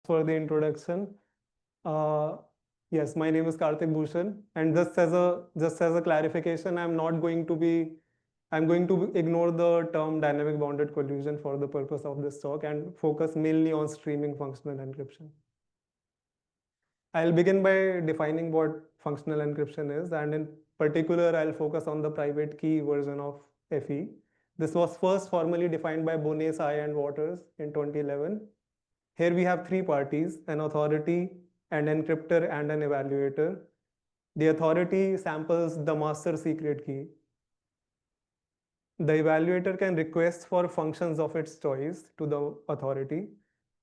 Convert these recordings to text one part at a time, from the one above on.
For the introduction. Uh, yes, my name is Karthik Bhushan, and just as a clarification, I'm going to ignore the term dynamic bounded collusion for the purpose of this talk and focus mainly on streaming functional encryption. I'll begin by defining what functional encryption is, and in particular, I'll focus on the private key version of FE. This was first formally defined by Bonet, Sai, and Waters in 2011. Here we have three parties, an authority, an encryptor, and an evaluator. The authority samples the master secret key. The evaluator can request for functions of its choice to the authority.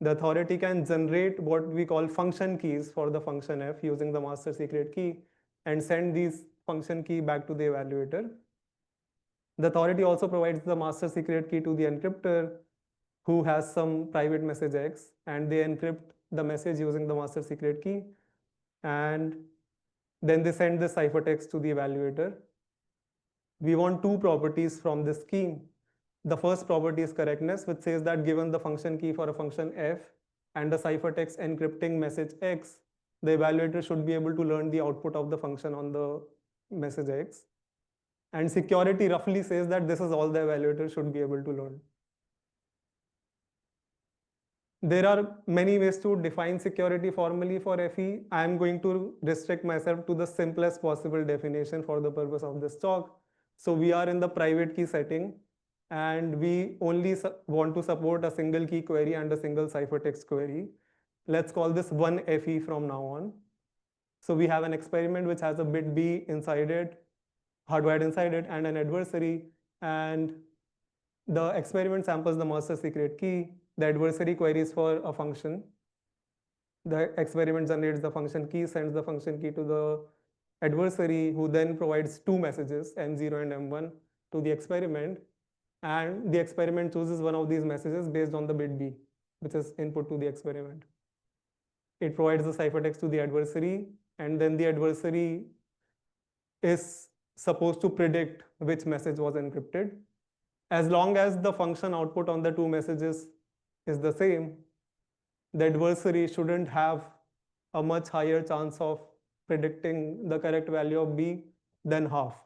The authority can generate what we call function keys for the function f using the master secret key and send these function key back to the evaluator. The authority also provides the master secret key to the encryptor who has some private message X, and they encrypt the message using the master secret key, and then they send the ciphertext to the evaluator. We want two properties from this scheme. The first property is correctness, which says that given the function key for a function f and the ciphertext encrypting message X, the evaluator should be able to learn the output of the function on the message X. And security roughly says that this is all the evaluator should be able to learn. There are many ways to define security formally for FE. I am going to restrict myself to the simplest possible definition for the purpose of this talk. So we are in the private key setting, and we only want to support a single key query and a single ciphertext query. Let's call this one FE from now on. So we have an experiment which has a bit B inside it, hardwired inside it, and an adversary. And the experiment samples the master secret key. The adversary queries for a function. The experiment generates the function key, sends the function key to the adversary, who then provides two messages, M0 and M1, to the experiment. And the experiment chooses one of these messages based on the bit B, which is input to the experiment. It provides the ciphertext to the adversary, and then the adversary is supposed to predict which message was encrypted. As long as the function output on the two messages is the same, the adversary shouldn't have a much higher chance of predicting the correct value of B than half.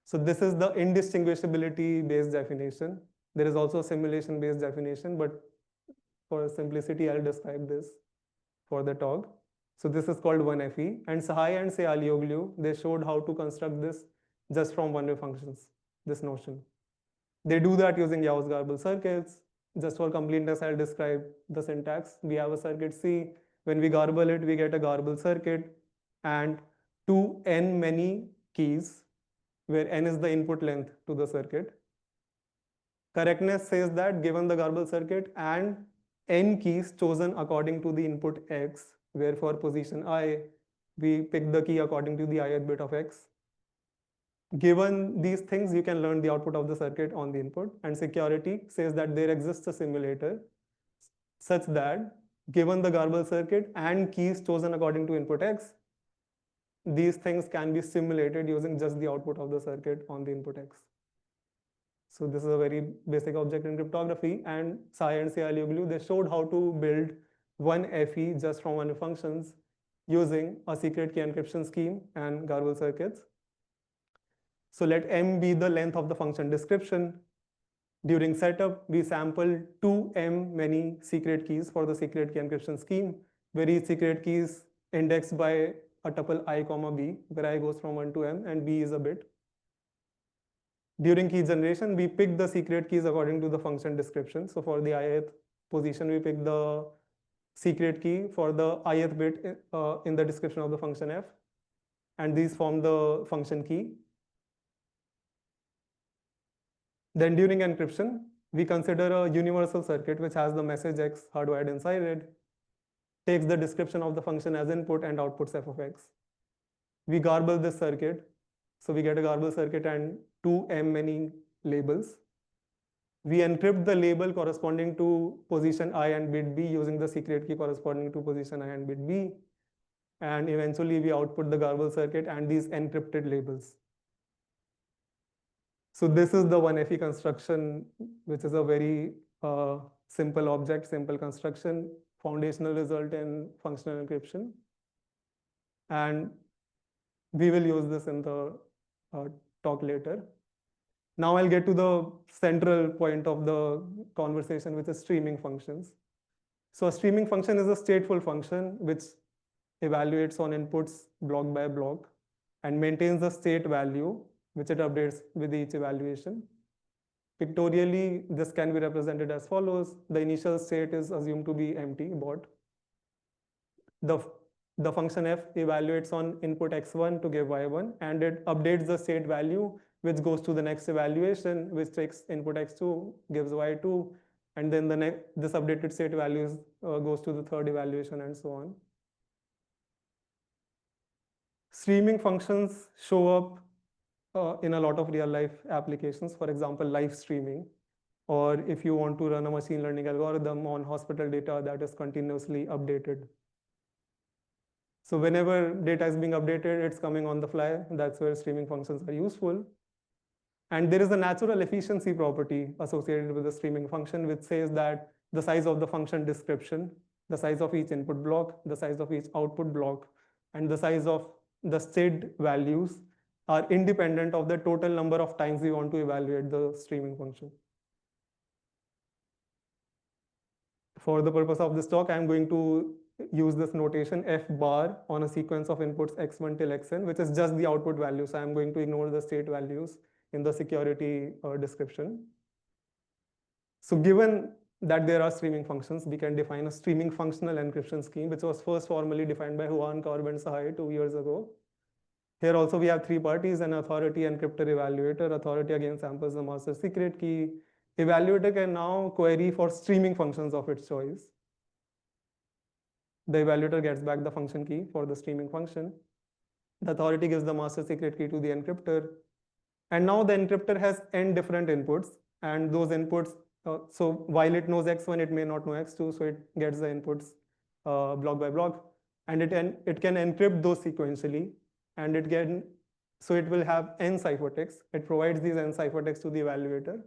So this is the indistinguishability based definition. There is also a simulation based definition, but for simplicity, I'll describe this for the talk. So this is called 1FE, and Sahai and Sealioglu, they showed how to construct this just from one-way functions, this notion. They do that using Gauss-Garbel circuits. Just for completeness, I'll describe the syntax. We have a circuit C. When we garble it, we get a garble circuit and two n many keys, where n is the input length to the circuit. Correctness says that given the garble circuit and n keys chosen according to the input x, where for position I, we pick the key according to the ith bit of x. Given these things, you can learn the output of the circuit on the input, and security says that there exists a simulator such that given the garble circuit and keys chosen according to input x, these things can be simulated using just the output of the circuit on the input x. So this is a very basic object in cryptography, and Sai and Sealioglu, they showed how to build one FE just from one functions using a secret key encryption scheme and garble circuits. So let M be the length of the function description. During setup, we sample 2M many secret keys for the secret key encryption scheme, where each secret key is indexed by a tuple I comma B, where I goes from 1 to M and B is a bit. During key generation, we pick the secret keys according to the function description. So for the ith position, we pick the secret key for the ith bit in the description of the function f, and these form the function key. Then during encryption, we consider a universal circuit which has the message X hardwired inside it, takes the description of the function as input and outputs f of x. We garble this circuit, so we get a garble circuit and 2m many labels. We encrypt the label corresponding to position I and bit B using the secret key corresponding to position I and bit B, and eventually we output the garble circuit and these encrypted labels. So this is the 1FE construction, which is a very simple object, simple construction. foundational result in functional encryption. And we will use this in the talk later. Now I'll get to the central point of the conversation, which is streaming functions. So a streaming function is a stateful function which evaluates on inputs block by block and maintains the state value, which it updates with each evaluation. Pictorially, this can be represented as follows. The initial state is assumed to be empty, bot. The function f evaluates on input x1 to give y1, and it updates the state value, which goes to the next evaluation, which takes input x2, gives y2, and then this updated state values goes to the third evaluation, and so on. Streaming functions show up in a lot of real life applications, for example, live streaming, or if you want to run a machine learning algorithm on hospital data that is continuously updated. So whenever data is being updated, it's coming on the fly. That's where streaming functions are useful. And there is a natural efficiency property associated with the streaming function, which says that the size of the function description, the size of each input block, the size of each output block, and the size of the state values are independent of the total number of times we want to evaluate the streaming function. For the purpose of this talk, I'm going to use this notation f bar on a sequence of inputs x1 till xn, which is just the output value. So I'm going to ignore the state values in the security description. So given that there are streaming functions, we can define a streaming functional encryption scheme, which was first formally defined by Hoeteck and Sahai 2 years ago. Here also we have three parties: an authority, encryptor, evaluator. Authority again samples the master secret key. Evaluator can now query for streaming functions of its choice. The evaluator gets back the function key for the streaming function. The authority gives the master secret key to the encryptor. And now the encryptor has n different inputs, and those inputs, so while it knows x1, it may not know x2, so it gets the inputs block by block, and it can encrypt those sequentially, and it will have n ciphertexts. It provides these n ciphertexts to the evaluator.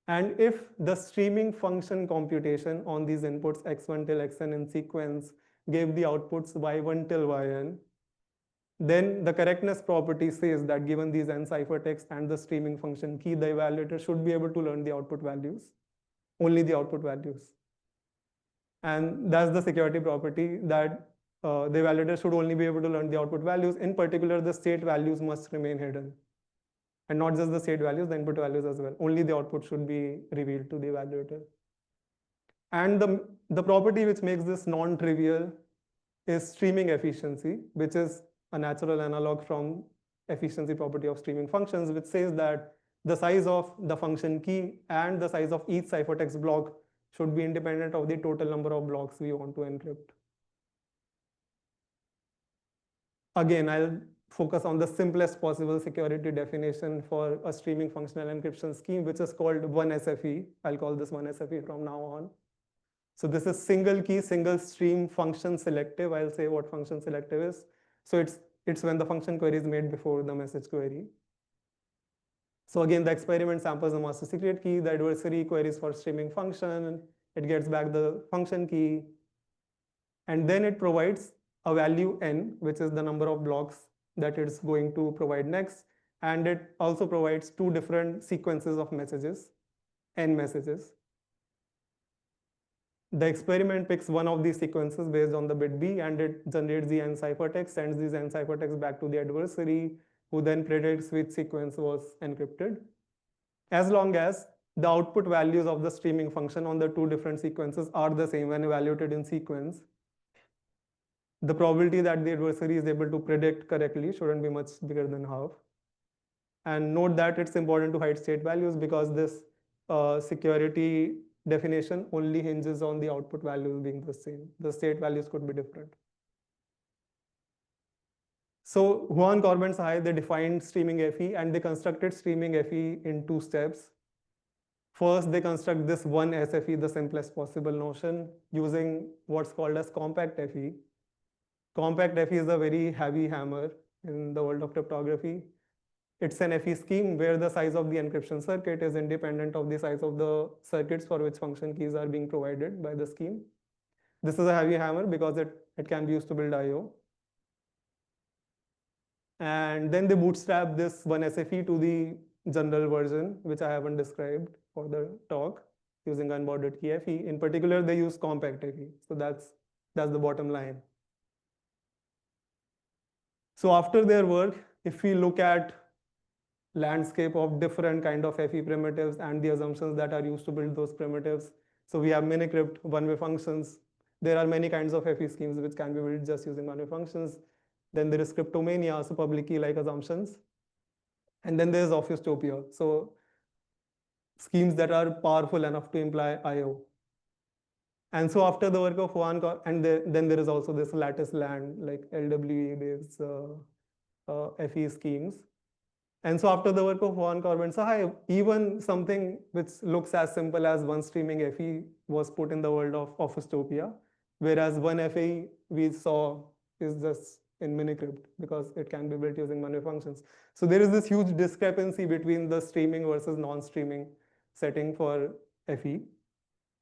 And if the streaming function computation on these inputs x1 till xn in sequence gave the outputs y1 till yn, then the correctness property says that given these n ciphertexts and the streaming function key, the evaluator should be able to learn the output values, only the output values. And that's the security property, that the evaluator should only be able to learn the output values. In particular, the state values must remain hidden. And not just the state values, the input values as well. Only the output should be revealed to the evaluator. And the property which makes this non-trivial is streaming efficiency, which is a natural analog from efficiency property of streaming functions, which says that the size of the function key and the size of each ciphertext block should be independent of the total number of blocks we want to encrypt. Again, I'll focus on the simplest possible security definition for a streaming functional encryption scheme, which is called 1SFE. I'll call this 1SFE from now on. So this is single key, single stream function selective. I'll say what function selective is. So it's when the function query is made before the message query. So again, the experiment samples the master secret key, the adversary queries for streaming function, it gets back the function key, and then it provides a value n, which is the number of blocks that it's going to provide next, and it also provides two different sequences of messages, n messages. The experiment picks one of these sequences based on the bit B, and it generates the n ciphertext, sends these n ciphertext back to the adversary, who then predicts which sequence was encrypted. As long as the output values of the streaming function on the two different sequences are the same when evaluated in sequence, the probability that the adversary is able to predict correctly shouldn't be much bigger than half. And note that it's important to hide state values, because this security definition only hinges on the output values being the same. The state values could be different. So Hoeteck and Sahai, they defined streaming FE, and they constructed streaming FE in two steps. First, they construct this 1SFE, the simplest possible notion, using what's called as compact FE. Compact FE is a very heavy hammer in the world of cryptography. It's an FE scheme where the size of the encryption circuit is independent of the size of the circuits for which function keys are being provided by the scheme. This is a heavy hammer because it can be used to build I/O. And then they bootstrap this one SFE to the general version, which I haven't described for the talk, using unbounded key FE. In particular, they use compact FE. So that's the bottom line. So after their work, if we look at landscape of different kind of FE primitives and the assumptions that are used to build those primitives. So we have minicrypt, one-way functions. There are many kinds of FE schemes which can be built just using one-way functions. Then there is cryptomania, so public key-like assumptions. And then there is office-topia. So schemes that are powerful enough to imply I/O. And so after the work of Juan, and then there is also this lattice land, like LWE-based FE schemes. And so after the work of Juan Corbin Sahai, even something which looks as simple as one streaming FE was put in the world of office-topia, whereas one FE we saw is just in minicrypt because it can be built using one-way functions. So there is this huge discrepancy between the streaming versus non-streaming setting for FE.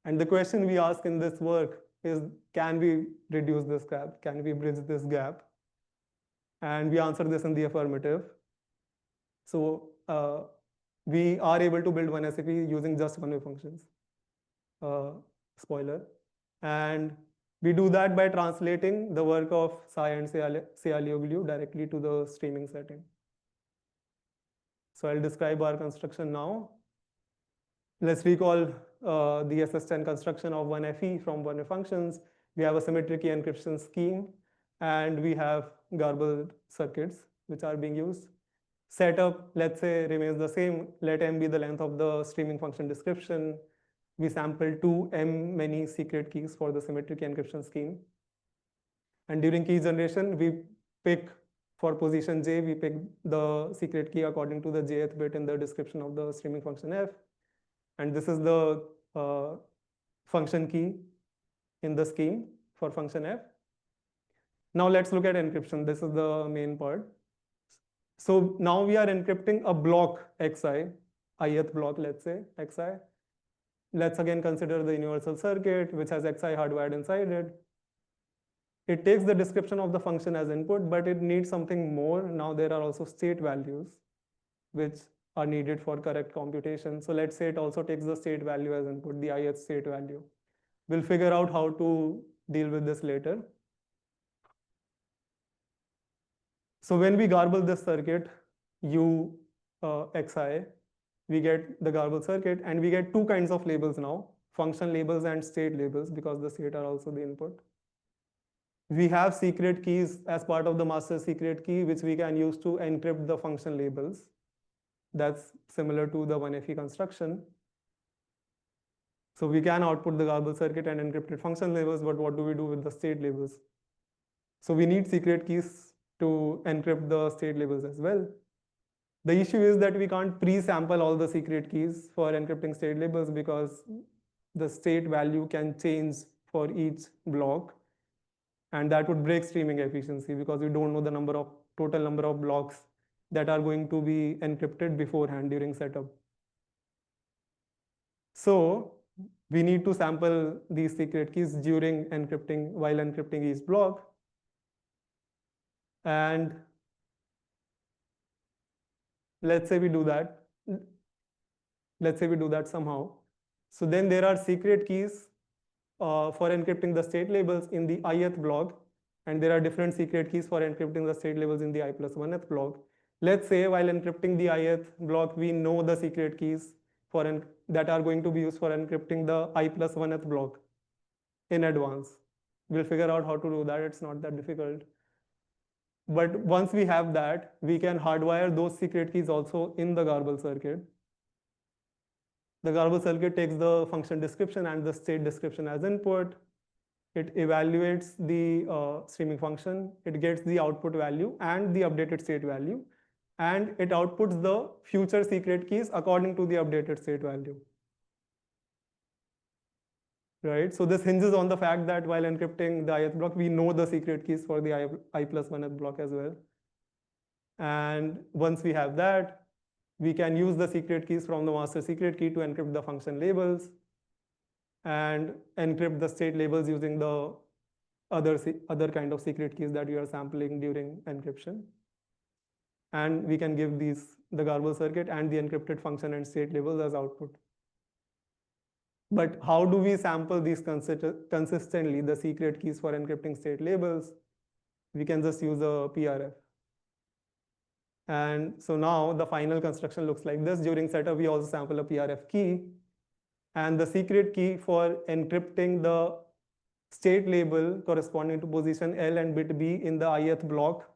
And the question we ask in this work is, can we reduce this gap? Can we bridge this gap? And we answer this in the affirmative. So we are able to build one SFE using just one-way functions. Spoiler. And we do that by translating the work of Sai and Sealioglu directly to the streaming setting. So I'll describe our construction now. Let's recall the SS10 construction of one FE from one-way functions. We have a symmetric key encryption scheme, and we have garbled circuits which are being used. Setup, let's say, remains the same. Let M be the length of the streaming function description. We sample 2m many secret keys for the symmetric key encryption scheme. And during key generation, we pick, for position j, we pick the secret key according to the jth bit in the description of the streaming function f. And this is the function key in the scheme for function f. Now let's look at encryption. This is the main part. So now we are encrypting a block xi, ith block, let's say, xi. Let's again consider the universal circuit, which has xi hardwired inside it. It takes the description of the function as input, but it needs something more. Now there are also state values, which are needed for correct computation. So let's say it also takes the state value as input, the ith state value. We'll figure out how to deal with this later. So when we garble this circuit, xi, we get the garbled circuit, and we get two kinds of labels now, function labels and state labels, because the state are also the input. We have secret keys as part of the master secret key, which we can use to encrypt the function labels. That's similar to the 1FE construction. So we can output the garbled circuit and encrypted function labels, but what do we do with the state labels? So we need secret keys to encrypt the state labels as well. The issue is that we can't pre-sample all the secret keys for encrypting state labels because the state value can change for each block, and that would break streaming efficiency because we don't know the total number of blocks that are going to be encrypted beforehand during setup. So we need to sample these secret keys during encrypting, while encrypting each block. And let's say we do that. Let's say we do that somehow. So then there are secret keys for encrypting the state labels in the ith block, and there are different secret keys for encrypting the state labels in the i+1th block. Let's say while encrypting the ith block, we know the secret keys that are going to be used for encrypting the i+1th block in advance. We'll figure out how to do that. It's not that difficult. But once we have that, we can hardwire those secret keys also in the garble circuit. The garble circuit takes the function description and the state description as input. It evaluates the streaming function. It gets the output value and the updated state value. And it outputs the future secret keys according to the updated state value. Right? So this hinges on the fact that while encrypting the ith block, we know the secret keys for the i+1th block as well. And once we have that, we can use the secret keys from the master secret key to encrypt the function labels. and encrypt the state labels using the other kind of secret keys that you are sampling during encryption. And we can give the garble circuit and the encrypted function and state labels as output. But how do we sample these consistently, the secret keys for encrypting state labels? We can just use a PRF. And so now the final construction looks like this. During setup, we also sample a PRF key. And the secret key for encrypting the state label corresponding to position L and bit B in the ith block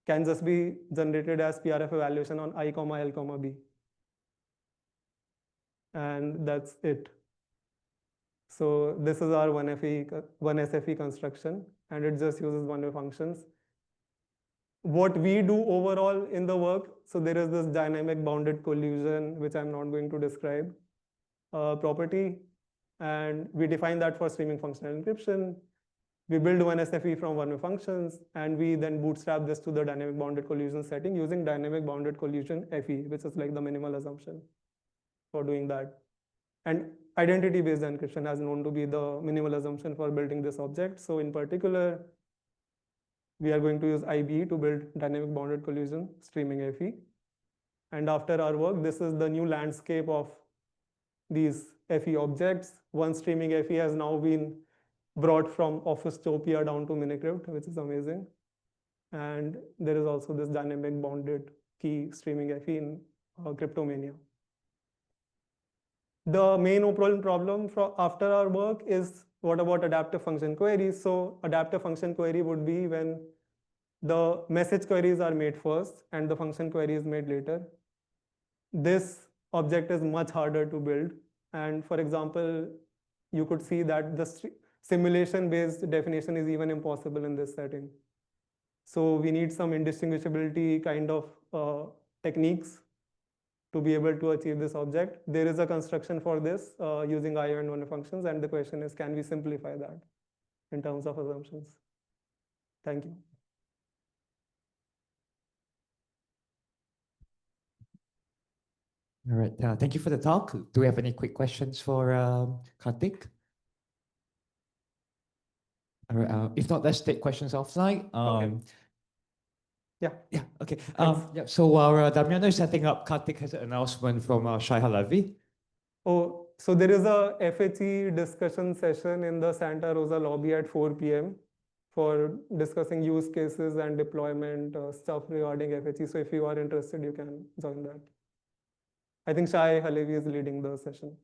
can just be generated as PRF evaluation on I, L, B. And that's it. So this is our 1SFE construction, and it just uses one-way functions. What we do overall in the work, so there is this dynamic bounded collusion, which I'm not going to describe, property, and we define that for streaming functional encryption. We build 1SFE from one-way functions, and we then bootstrap this to the dynamic bounded collusion setting using dynamic bounded collusion FE, which is like the minimal assumption for doing that. And identity-based encryption has known to be the minimal assumption for building this object. So in particular, we are going to use IBE to build dynamic bounded collusion streaming FE. And after our work, this is the new landscape of these FE objects. One streaming FE has now been brought from Officetopia down to Minicrypt, which is amazing. And there is also this dynamic bounded key streaming FE in Cryptomania. The main problem after our work is what about adaptive function queries? So adaptive function query would be when the message queries are made first and the function query is made later. This object is much harder to build. And for example, you could see that the simulation-based definition is even impossible in this setting. So we need some indistinguishability kind of techniques to be able to achieve this object. There is a construction for this using IO and one functions, and the question is, can we simplify that in terms of assumptions? Thank you. All right, thank you for the talk. Do we have any quick questions for Karthik? All right, if not, let's take questions offline. Okay. Yeah, okay. Yeah, so while Damiano is setting up, Karthik has an announcement from Shai Halavi. Oh, so there is a FHE discussion session in the Santa Rosa lobby at 4 p.m. for discussing use cases and deployment stuff regarding FHE. So if you are interested, you can join that. I think Shai Halavi is leading the session.